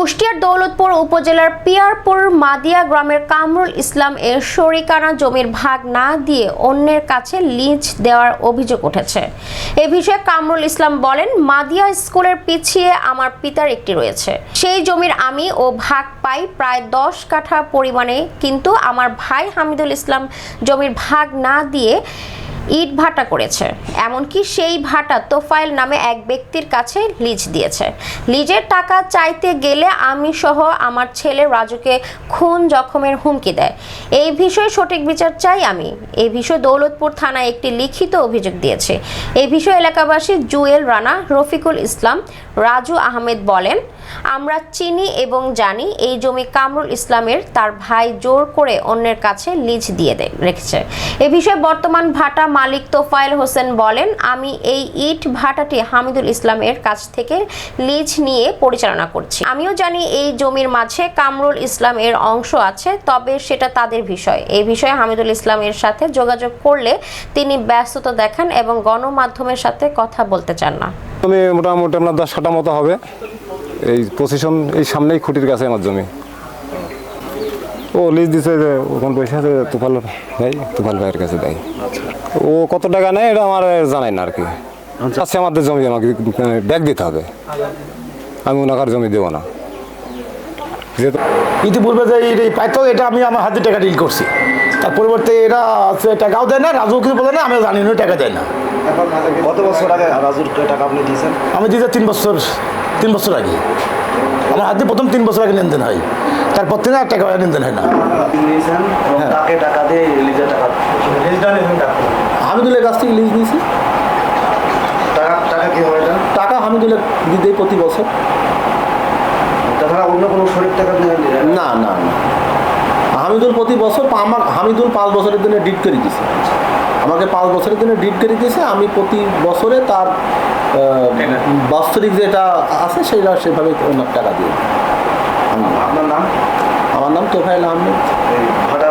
কুষ্টিয়ার দৌলতপুর উপজেলার পিয়ারপুর মাদিয়া গ্রামের কামরুল ইসলাম এর শরিকানা জমির ভাগ না দিয়ে অন্যের কাছে লিজ দেওয়ার অভিযোগ উঠেছে। এ বিষয়ে কামরুল ইসলাম বলেন, মাদিয়া স্কুলের পিছিয়ে আমার পিতার একটি রয়েছে। সেই জমির আমি ও ভাগ পাই প্রায় 10 কাঠা পরিমাণে, কিন্তু আমার ভাই হামিদুল ইসলাম জমির ভাগ না দিয়ে ইট ভাটা করেছে। এমনকি সেই ভাটা তোফায়েল নামে এক ব্যক্তির কাছে লিজ দিয়েছে। লিজের টাকা চাইতে গেলে আমি সহ আমার ছেলে রাজুকে খুন জখমের হুমকি দেয়। এই বিষয়ে সঠিক বিচার চাই আমি। এই বিষয়ে দৌলতপুর থানায় একটি লিখিত অভিযোগ দিয়েছে। এই বিষয়ে এলাকাবাসী জুয়েল রানা, রফিকুল ইসলাম, রাজু আহমেদ বলেন, আমরা চিনি এবং জানি এই জমি কামরুল ইসলামের, তার ভাই জোর করে অন্যের কাছে লিজ দিয়ে রেখেছে। এ বিষয়ে বর্তমান ভাটা মালিক তোফায়েল হোসেন বলেন, আমি এই ইট ভাটাটি হামিদুল ইসলামের কাছ থেকে লিজ নিয়ে পরিচালনা করছি। আমিও জানি এই জমির মাঝে কামরুল ইসলাম এর অংশ আছে, তবে সেটা তাদের বিষয়। এই বিষয়ে হামিদুল ইসলামের সাথে যোগাযোগ করলে তিনি ব্যস্ততা দেখান এবং গণমাধ্যমের সাথে কথা বলতে চান না। আমি মোটামুটি আপনার 10 কাঠা মতো হবে। এই পজিশন এই সামনেই খুঁটির কাছে আমার জমি। ও লিজ দিছে যে ওখানে পয়সা আছে তুফাল ভাইয়ের কাছে দেয়। ও কত টাকা নেয় এটা আমার জানাই না আর কি। আচ্ছা, আমাদের জমি আমাকে ব্যাগ দিতে হবে, আমি ওনাকার জমি দেবো না। যেহেতু ইতিপূর্বে যে পাইতো এটা আমি আমার হাতে টাকা ডিল করছি, তার পরিবর্তে এরা টাকাও দেয় না, রাজু কিছু বলে না, আমিও জানি না টাকা দেয় না। কত বছর আগে রাজুর টাকা আপনি দিয়েছেন? আমি দিতে 3 বছর আগে আমার হাতে প্রথম 3 বছর আগে লেনদেন হয়, তারপর থেকে আর টাকা লেনদেন হয় না। তাকে টাকা দিয়ে লিজের টাকা হামিদুলের কাছ থেকে লিজ নিয়েছি। টাকা কি হয়? টাকা হামিদুলের দিতে প্রতি বছর। তাছাড়া অন্য কোনো শরীর টাকা না না না, হামিদুল প্রতি বছর হামিদুল 5 বছরের জন্য ডিড করে দিয়েছে, আমাকে 5 বছরের জন্য ডিড করে দিয়েছে। আমি প্রতি বছরে তার বাৎসরিক যেটা আছে সেটা সেভাবে টাকা দিই। আপনার নাম? আমার নাম তোফায়েল আহমেদ। ভাটা